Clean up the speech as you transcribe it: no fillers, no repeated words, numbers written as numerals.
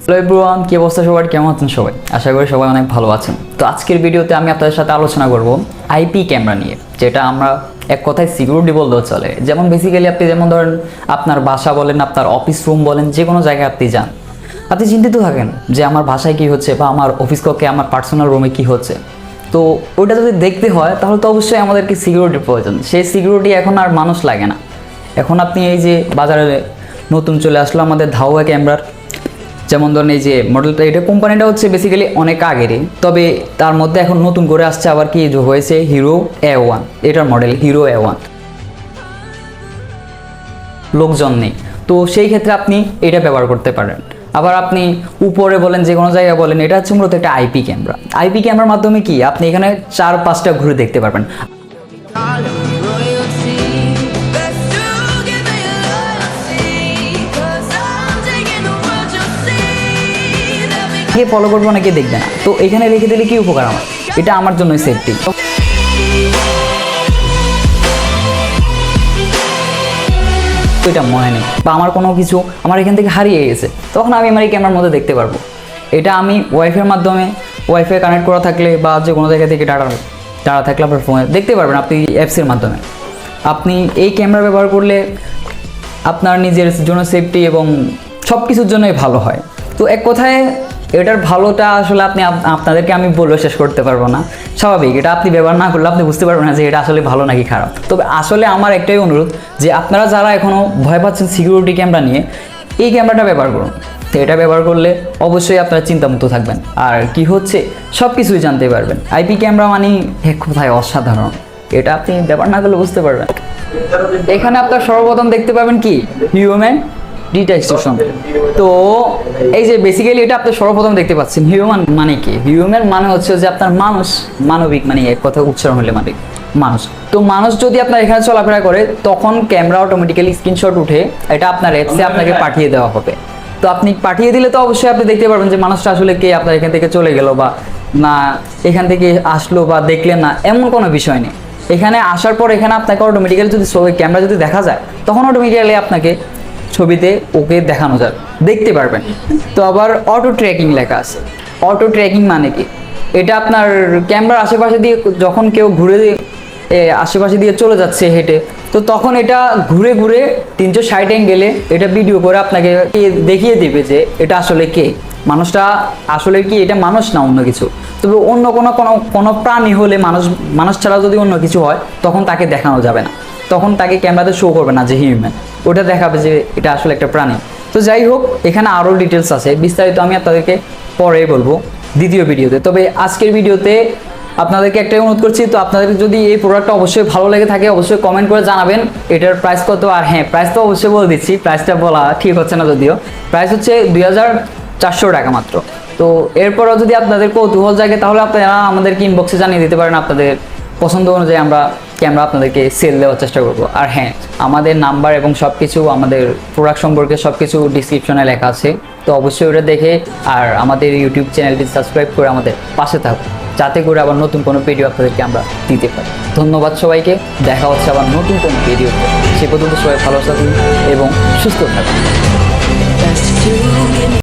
Hello everyone, কি অবস্থা সবার? কেমন আছেন সবাই? আশা করি সবাই অনেক ভালো আছেন। তো আজকের ভিডিওতে আমি আপনাদের সাথে আলোচনা করব আইপি ক্যামেরা নিয়ে, যেটা আমরা এক কথায় সিকিউরিটি বললেও চলে। যেমন বেসিক্যালি আপনি যেমন ধরেন আপনার বাসা বলেন, আপনার অফিস রুম বলেন, যে কোনো জায়গায় আপনি যান, আপনি চিন্তিত থাকেন যে আমার বাসায় কি হচ্ছে বা আমার অফিস কক্ষে আমার পার্সোনাল রুমে কি হচ্ছে। তো ওইটা যদি দেখতে হয় তাহলে তো অবশ্যই আমাদেরকে সিকিউরিটির প্রয়োজন। সেই সিকিউরিটি এখন আর মানুষ লাগে না। এখন আপনি এই যে বাজারে নতুন চলে আসলো আমাদের ধাওয়া ক্যামেরার, যেমন ধরেন এই যে মডেলটা, এটা কোম্পানিটা হচ্ছে বেসিক্যালি অনেক আগেরই, তবে তার মধ্যে এখন নতুন করে আসছে আবার কি হয়েছে হিরো A1, এটার মডেল হিরো A1। লোকজন নেই, তো সেই ক্ষেত্রে আপনি এটা ব্যবহার করতে পারেন। আবার আপনি উপরে বলেন, যে কোনো জায়গায় বলেন, এটা হচ্ছে মূলত একটা আইপি ক্যামেরা। আইপি ক্যামেরার মাধ্যমে কি আপনি এখানে 4-5টা ঘুরে দেখতে পারবেন। ফলো করবো অনেকে দেখবে না, তো এখানে রেখে দিলে কি উপকার আমার? এটা আমার জন্য সেফটি। এটা মনে নেই বা আমার কোনো কিছু আমার এখান থেকে হারিয়ে গেছে, তখন আমি আমার এই ক্যামেরার মধ্যে দেখতে পারবো। এটা আমি ওয়াইফাইয়ের মাধ্যমে, ওয়াইফাই কানেক্ট করা থাকলে বা যে কোনো জায়গা থেকে ডাটা থাকলে আপনার ফোনে দেখতে পারবেন আপনি অ্যাপসের মাধ্যমে। আপনি এই ক্যামেরা ব্যবহার করলে আপনার নিজের জন্য সেফটি এবং সব কিছুর জন্যই ভালো হয়। তো এক কথায় এটার ভালোটা আসলে আপনাদেরকে আমি বলে শেষ করতে পারবো না। স্বাভাবিক, এটা আপনি ব্যবহার না করলে আপনি বুঝতে পারবেন না যে এটা আসলে ভালো নাকি খারাপ। তবে আসলে আমার একটাই অনুরোধ যে আপনারা যারা এখনও ভয় পাচ্ছেন সিকিউরিটি ক্যামেরা নিয়ে, এই ক্যামেরাটা ব্যবহার করুন। তো এটা ব্যবহার করলে অবশ্যই আপনারা চিন্তামুক্ত থাকবেন, আর কি হচ্ছে সব কিছুই জানতে পারবেন। আইপি ক্যামেরা মানে এক কথায় অসাধারণ, এটা আপনি ব্যবহার না করলে বুঝতে পারবেন। এখানে আপনার সর্বপ্রথম দেখতে পাবেন কি হিউম্যান ডিটেকশন। তো এই যে বেসিক্যালি এটা আপনি সর্বপ্রথম দেখতে পাচ্ছেন। হিউম্যান মানে কি? হিউম্যান মানে হচ্ছে যে আপনার মানুষ, মানবিক, মানে এক কথা উচ্চারণ হলে মানে মানুষ। তো মানুষ যদি আপনার এখানে চলাফেরা করে, তখন ক্যামেরা অটোমেটিক্যালি স্ক্রিনশট উঠে এটা আপনার অ্যাপসে আপনাকে পাঠিয়ে দেওয়া হবে। তো আপনি পাঠিয়ে দিলে তো অবশ্যই আপনি দেখতে পারবেন যে মানুষটা আসলে কে, আপনার এখান থেকে চলে গেল বা না এখান থেকে আসলো বা দেখলেন না, এমন কোনো বিষয় নেই। এখানে আসার পর এখানে আপনাকে অটোমেটিক্যালি যদি ক্যামেরা যদি দেখা যায়, তখন অটোমেটিক্যালি আপনাকে ছবিতে ওকে দেখানো যাবে, দেখতে পারবেন। তো আবার অটো ট্র্যাকিং লেখা আছে। অটো ট্র্যাকিং মানে কি? এটা আপনার ক্যামেরার আশেপাশে দিয়ে যখন কেউ ঘুরে আশেপাশে দিয়ে চলে যাচ্ছে হেঁটে, তো তখন এটা ঘুরে ঘুরে 360 অ্যাঙ্গেলে এটা ভিডিও করে আপনাকে দেখিয়ে দিবে যে এটা আসলে কে, মানুষটা আসলে কি এটা মানুষ না অন্য কিছু। তবে অন্য কোনো প্রাণী হলে, মানুষ ছাড়া যদি অন্য কিছু হয়, তখন তাকে দেখানো যাবে না, তখন তাকে ক্যামেরাতে শো করবে না যে হিউম্যান, ওটা দেখাবে যে এটা আসলে একটা প্রাণী। তো যাই হোক, এখানে আরও ডিটেলস আছে, বিস্তারিত আমি আপনাদেরকে পরে বলবো দ্বিতীয় ভিডিওতে। তবে আজকের ভিডিওতে আপনাদেরকে একটাই অনুরোধ করছি, তো আপনাদের যদি এই প্রোডাক্টটা অবশ্যই ভালো লেগে থাকে অবশ্যই কমেন্ট করে জানাবেন এটার প্রাইস কত। আর হ্যাঁ, প্রাইস তো অবশ্যই বলে দিচ্ছি, প্রাইসটা বলা ঠিক হচ্ছে না, যদিও প্রাইস হচ্ছে 2400 টাকা মাত্র। তো এরপরও যদি আপনাদের কৌতূহল জাগে, তাহলে আপনারা আমাদেরকে ইনবক্সে জানিয়ে দিতে পারেন, আপনাদের পছন্দ অনুযায়ী আমরা ক্যামেরা আপনাদেরকে সেল দেওয়ার চেষ্টা করব। আর হ্যাঁ, আমাদের নাম্বার এবং সব কিছু, আমাদের প্রোডাক্ট সম্পর্কে সব কিছু ডিসক্রিপশনে লেখা আছে, তো অবশ্যই ওটা দেখে আর আমাদের ইউটিউব চ্যানেলটি সাবস্ক্রাইব করে আমাদের পাশে থাকুন, যাতে করে আবার নতুন কোনো ভিডিও আপনাদেরকে আমরা দিতে পারি। ধন্যবাদ সবাইকে, দেখা হচ্ছে আবার নতুন কোনো ভিডিওতে। সে পর্যন্ত সবাই ভালো থাকুন এবং সুস্থ থাকুন।